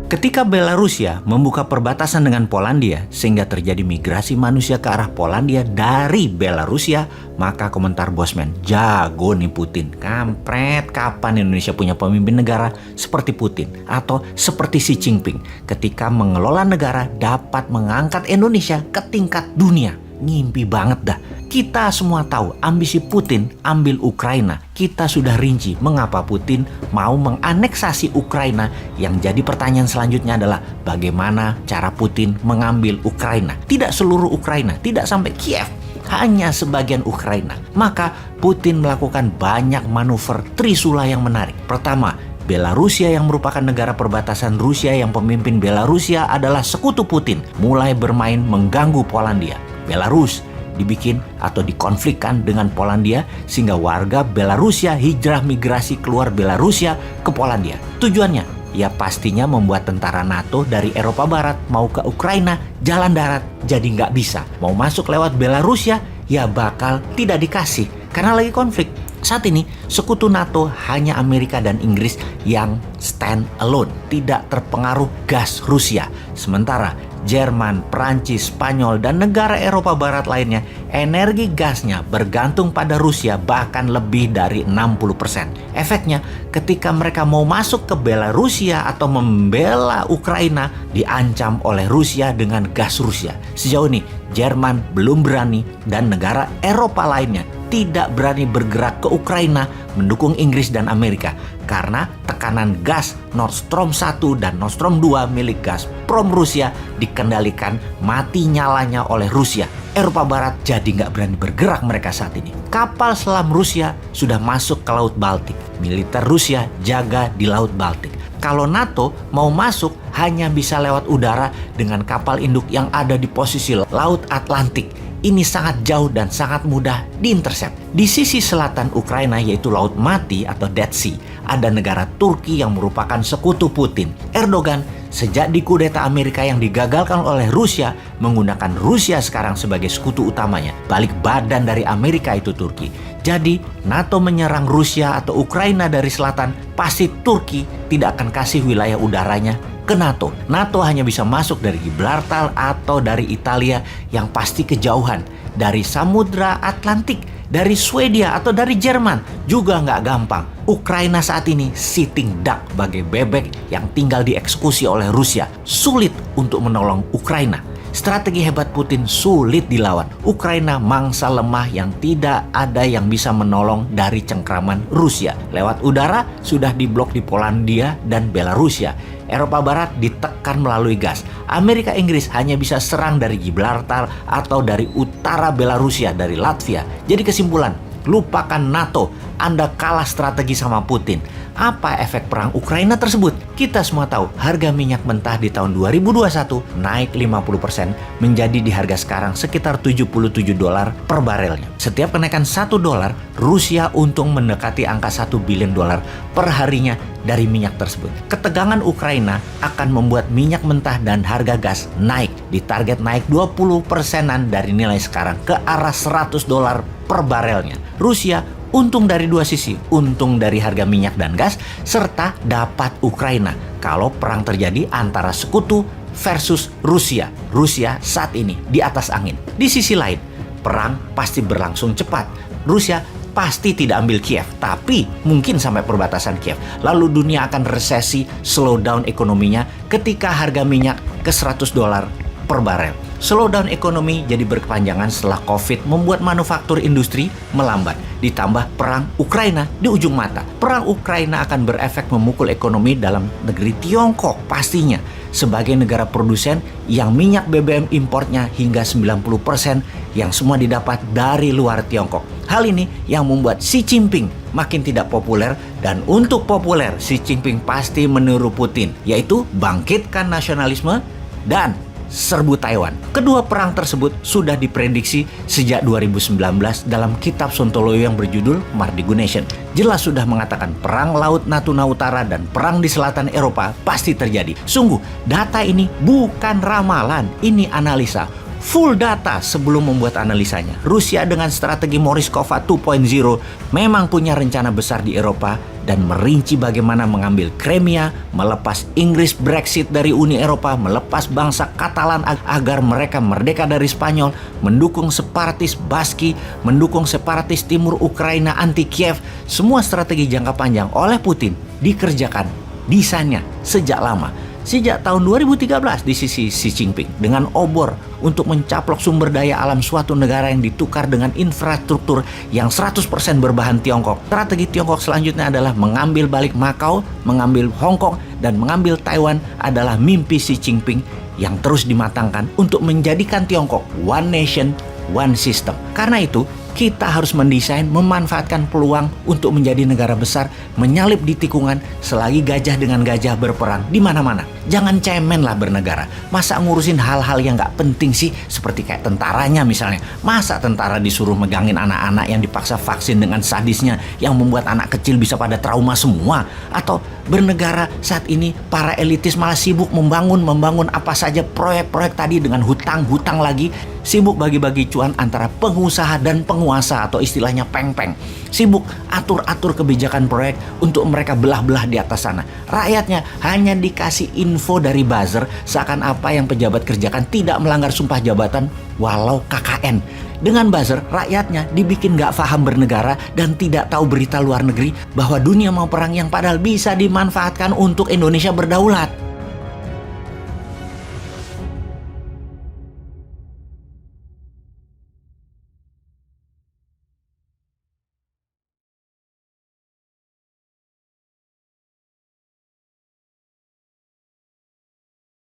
Ketika Belarusia membuka perbatasan dengan Polandia sehingga terjadi migrasi manusia ke arah Polandia dari Belarusia, maka komentar Bosman, jago nih Putin. Kampret, kapan Indonesia punya pemimpin negara seperti Putin atau seperti Xi Jinping ketika mengelola negara dapat mengangkat Indonesia ke tingkat dunia. Ngimpi banget dah. Kita semua tahu ambisi Putin ambil Ukraina. Kita sudah rinci mengapa Putin mau menganeksasi Ukraina. Yang jadi pertanyaan selanjutnya adalah bagaimana cara Putin mengambil Ukraina. Tidak seluruh Ukraina, tidak sampai Kiev, hanya sebagian Ukraina. Maka Putin melakukan banyak manuver trisula yang menarik. Pertama, Belarusia yang merupakan negara perbatasan Rusia yang pemimpin Belarusia adalah sekutu Putin, mulai bermain mengganggu Polandia. Belarus dibikin atau dikonflikkan dengan Polandia sehingga warga Belarusia hijrah migrasi keluar Belarusia ke Polandia. Tujuannya ya pastinya membuat tentara NATO dari Eropa Barat mau ke Ukraina jalan darat jadi nggak bisa. Mau masuk lewat Belarusia ya bakal tidak dikasih karena lagi konflik. Saat ini sekutu NATO hanya Amerika dan Inggris yang stand alone, tidak terpengaruh gas Rusia. Sementara Jerman, Prancis, Spanyol, dan negara Eropa Barat lainnya energi gasnya bergantung pada Rusia bahkan lebih dari 60%. Efeknya ketika mereka mau masuk ke Belarusia atau membela Ukraina diancam oleh Rusia dengan gas Rusia. Sejauh ini Jerman belum berani dan negara Eropa lainnya tidak berani bergerak ke Ukraina mendukung Inggris dan Amerika karena tekanan gas Nord Stream 1 dan Nord Stream 2 milik Gazprom Rusia dikendalikan mati nyalanya oleh Rusia. Eropa Barat jadi nggak berani bergerak mereka saat ini. Kapal selam Rusia sudah masuk ke Laut Baltik. Militer Rusia jaga di Laut Baltik. Kalau NATO mau masuk hanya bisa lewat udara dengan kapal induk yang ada di posisi Laut Atlantik. Ini sangat jauh dan sangat mudah diintersep. Di sisi selatan Ukraina yaitu Laut Mati atau Dead Sea, ada negara Turki yang merupakan sekutu Putin. Erdogan sejak dikudeta Amerika yang digagalkan oleh Rusia, menggunakan Rusia sekarang sebagai sekutu utamanya. Balik badan dari Amerika itu Turki. Jadi NATO menyerang Rusia atau Ukraina dari selatan, pasti Turki tidak akan kasih wilayah udaranya ke NATO. NATO hanya bisa masuk dari Gibraltar atau dari Italia yang pasti kejauhan. Dari Samudra Atlantik, dari Swedia atau dari Jerman juga nggak gampang. Ukraina saat ini sitting duck bagai bebek yang tinggal dieksekusi oleh Rusia. Sulit untuk menolong Ukraina. Strategi hebat Putin sulit dilawan. Ukraina mangsa lemah yang tidak ada yang bisa menolong dari cengkraman Rusia. Lewat udara sudah diblok di Polandia dan Belarusia. Eropa Barat ditekan melalui gas. Amerika Inggris hanya bisa serang dari Gibraltar atau dari utara Belarusia, dari Latvia. Jadi kesimpulan, lupakan NATO, Anda kalah strategi sama Putin. Apa efek perang Ukraina tersebut? Kita semua tahu harga minyak mentah di tahun 2021 naik 50% menjadi di harga sekarang sekitar $77 per barelnya. Setiap kenaikan $1, Rusia untung mendekati angka $1 billion per harinya dari minyak tersebut. Ketegangan Ukraina akan membuat minyak mentah dan harga gas naik. Ditarget naik 20%-an dari nilai sekarang ke arah $100 per barelnya. Rusia untung dari dua sisi, untung dari harga minyak dan gas, serta dapat Ukraina kalau perang terjadi antara sekutu versus Rusia. Rusia saat ini di atas angin. Di sisi lain, perang pasti berlangsung cepat. Rusia pasti tidak ambil Kiev, tapi mungkin sampai perbatasan Kiev. Lalu dunia akan resesi, slow down ekonominya ketika harga minyak ke $100 per barel. Slowdown ekonomi jadi berkepanjangan setelah COVID membuat manufaktur industri melambat. Ditambah perang Ukraina di ujung mata. Perang Ukraina akan berefek memukul ekonomi dalam negeri Tiongkok pastinya. Sebagai negara produsen yang minyak BBM importnya hingga 90% yang semua didapat dari luar Tiongkok. Hal ini yang membuat Xi Jinping makin tidak populer, dan untuk populer Xi Jinping pasti meniru Putin, yaitu bangkitkan nasionalisme dan serbu Taiwan. Kedua perang tersebut sudah diprediksi sejak 2019 dalam kitab Sontoloyo yang berjudul Mardigu Nation. Jelas sudah mengatakan perang Laut Natuna Utara dan perang di selatan Eropa pasti terjadi. Sungguh, data ini bukan ramalan, ini analisa. full data sebelum membuat analisanya. Rusia dengan strategi Morishkova 2.0 memang punya rencana besar di Eropa dan merinci bagaimana mengambil Crimea, melepas Inggris Brexit dari Uni Eropa, melepas bangsa Katalan agar mereka merdeka dari Spanyol, mendukung separatis Baski, mendukung separatis timur Ukraina anti Kiev. Semua strategi jangka panjang oleh Putin dikerjakan desainnya sejak lama. Sejak tahun 2013 di sisi Xi Jinping dengan obor untuk mencaplok sumber daya alam suatu negara yang ditukar dengan infrastruktur yang 100% berbahan Tiongkok. Strategi Tiongkok selanjutnya adalah mengambil balik Macau, mengambil Hong Kong, dan mengambil Taiwan adalah mimpi Xi Jinping yang terus dimatangkan untuk menjadikan Tiongkok one nation, one system. Karena itu, kita harus mendesain, memanfaatkan peluang untuk menjadi negara besar, menyalip di tikungan selagi gajah dengan gajah berperang di mana-mana. Jangan cemen lah bernegara. Masa ngurusin hal-hal yang gak penting sih, seperti kayak tentaranya misalnya. Masa tentara disuruh megangin anak-anak yang dipaksa vaksin dengan sadisnya yang membuat anak kecil bisa pada trauma semua? Atau bernegara saat ini para elitis malah sibuk membangun apa saja proyek-proyek tadi dengan hutang lagi, sibuk bagi-bagi cuan antara pengusaha dan penguasa atau istilahnya peng-peng. Sibuk atur-atur kebijakan proyek untuk mereka belah-belah di atas sana. Rakyatnya hanya dikasih info dari buzzer seakan apa yang pejabat kerjakan tidak melanggar sumpah jabatan walau KKN. Dengan buzzer, rakyatnya dibikin gak paham bernegara dan tidak tahu berita luar negeri bahwa dunia mau perang yang padahal bisa dimanfaatkan untuk Indonesia berdaulat.